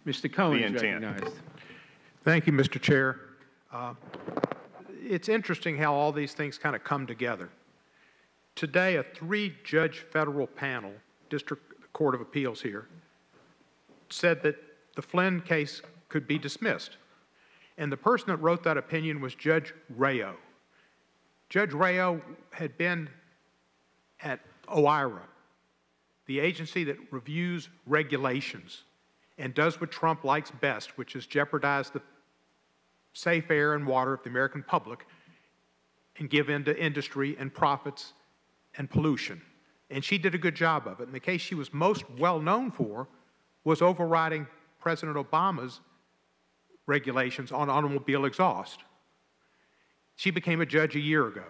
Mr. Cohen the is intent. recognized. Thank you, Mr. Chair. It's interesting how all these things kind of come together. Today, a 3-judge federal panel, District Court of Appeals here, said that the Flynn case could be dismissed. And the person that wrote that opinion was Judge Rayo. Judge Rayo had been at OIRA, the agency that reviews regulations and does what Trump likes best, which is jeopardize the safe air and water of the American public and give in to industry and profits and pollution. And she did a good job of it. And the case she was most well known for was overriding President Obama's regulations on automobile exhaust. She became a judge a year ago.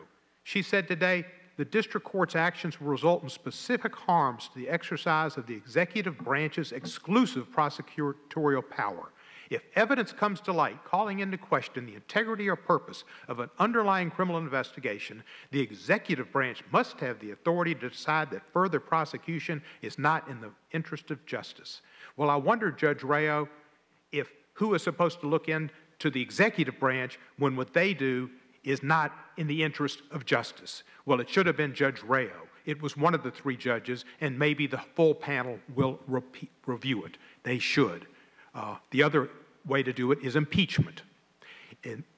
She said today, the district court's actions will result in specific harms to the exercise of the executive branch's exclusive prosecutorial power. If evidence comes to light calling into question the integrity or purpose of an underlying criminal investigation, the executive branch must have the authority to decide that further prosecution is not in the interest of justice. Well, I wonder, Judge Rayo, if who is supposed to look into the executive branch when what they do is not in the interest of justice? Well, it should have been Judge Rayo. It was one of the 3 judges, and maybe the full panel will review it. They should. The other way to do it is impeachment.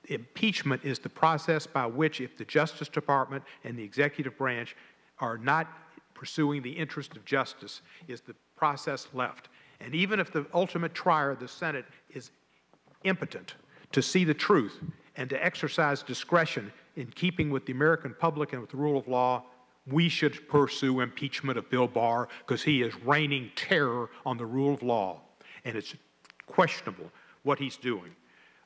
Impeachment is the process by which, if the Justice Department and the executive branch are not pursuing the interest of justice, is the process left. And even if the ultimate trier, the Senate, is impotent to see the truth and to exercise discretion in keeping with the American public and with the rule of law, we should pursue impeachment of Bill Barr because he is raining terror on the rule of law. And it's questionable what he's doing.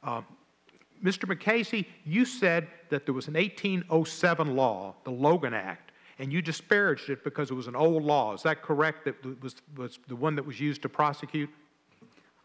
Mr. McCasey, you said that there was an 1807 law, the Logan Act, and you disparaged it because it was an old law. Is that correct, that it was the one that was used to prosecute?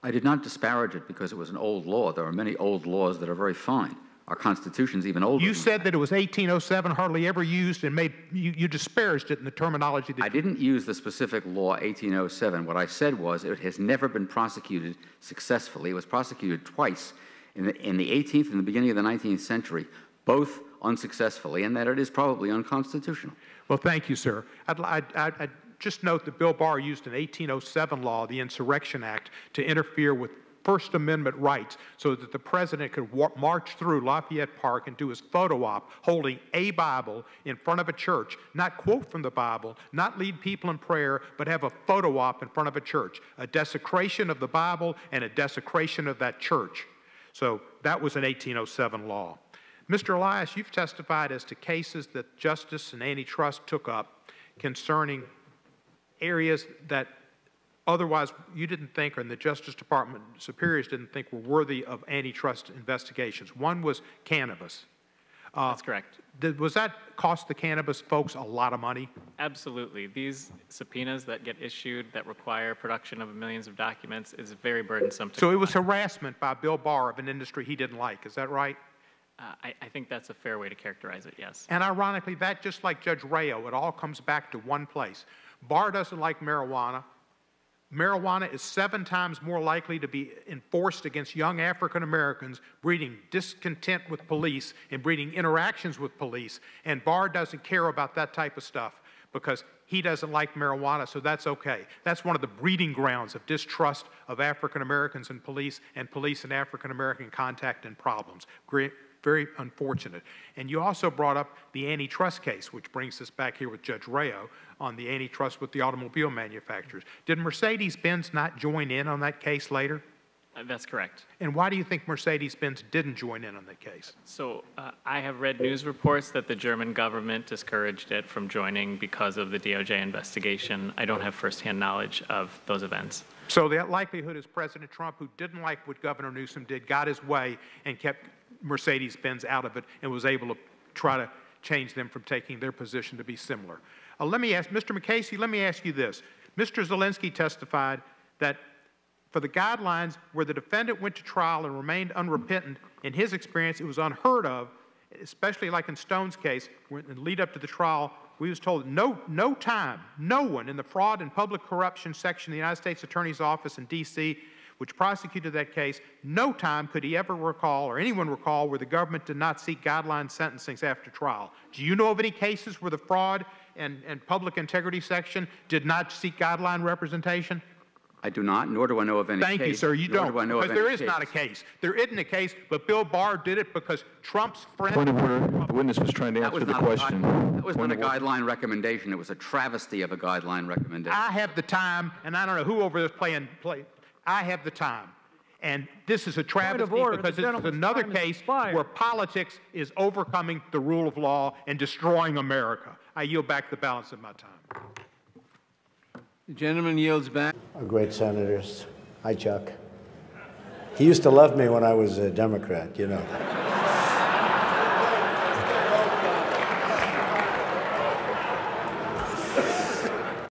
I did not disparage it because it was an old law. There are many old laws that are very fine. Our Constitution's even older. You said that it was 1807, hardly ever used, and you disparaged it in the terminology that I didn't use the specific law 1807. What I said was it has never been prosecuted successfully. It was prosecuted twice in the 18th and the beginning of the 19th century, both unsuccessfully, and that it is probably unconstitutional. Well, thank you, sir. I'd just note that Bill Barr used an 1807 law, the Insurrection Act, to interfere with First Amendment rights so that the president could march through Lafayette Park and do his photo op holding a Bible in front of a church, not quote from the Bible, not lead people in prayer, but have a photo op in front of a church, a desecration of the Bible and a desecration of that church. So that was an 1807 law. Mr. Elias, you've testified as to cases that justice and antitrust took up concerning areas that otherwise you didn't think, or in the Justice Department superiors didn't think were worthy of antitrust investigations. One was cannabis. That's correct. Was that cost the cannabis folks a lot of money? Absolutely. These subpoenas that get issued that require production of millions of documents is very burdensome. So it was harassment by Bill Barr of an industry he didn't like. Is that right? I think that's a fair way to characterize it, yes. And ironically, that just like Judge Rayo, it all comes back to one place. Barr doesn't like marijuana. Marijuana is 7 times more likely to be enforced against young African Americans, breeding discontent with police and breeding interactions with police. And Barr doesn't care about that type of stuff because he doesn't like marijuana, so that's okay. That's one of the breeding grounds of distrust of African Americans and police and African American contact and problems. Very unfortunate. And you also brought up the antitrust case, which brings us back here with Judge Rayo on the antitrust with the automobile manufacturers. Did Mercedes-Benz not join in on that case later? That's correct. And why do you think Mercedes-Benz didn't join in on that case? So I have read news reports that the German government discouraged it from joining because of the DOJ investigation. I don't have firsthand knowledge of those events. So the likelihood is President Trump, who didn't like what Governor Newsom did, got his way and kept Mercedes-Benz out of it and was able to try to change them from taking their position to be similar. Let me ask, Mr. McCasey, let me ask you this. Mr. Zelensky testified that for the guidelines where the defendant went to trial and remained unrepentant, in his experience, it was unheard of, especially like in Stone's case, in the lead up to the trial, we was told no one in the fraud and public corruption section of the United States Attorney's Office in D.C. which prosecuted that case, no time could he ever recall, or anyone recall, where the government did not seek guideline sentencings after trial. Do you know of any cases where the fraud and public integrity section did not seek guideline representation? I do not, nor do I know of any case. Thank you, sir. You nor don't, do I know of because there any is case. not a case. There isn't a case, but Bill Barr did it because Trump's friend... Point of order. The witness was trying to That answer was the not question. that was not a Point of order. guideline recommendation. It was a travesty of a guideline recommendation. I have the time, and I don't know who over there is play. I have the time. And this is a travesty order. because The this is gentleman's another time has case expired. where politics is overcoming the rule of law and destroying America. I yield back the balance of my time. The gentleman yields back. Are great senators. Hi, Chuck. He used to love me when I was a Democrat, you know.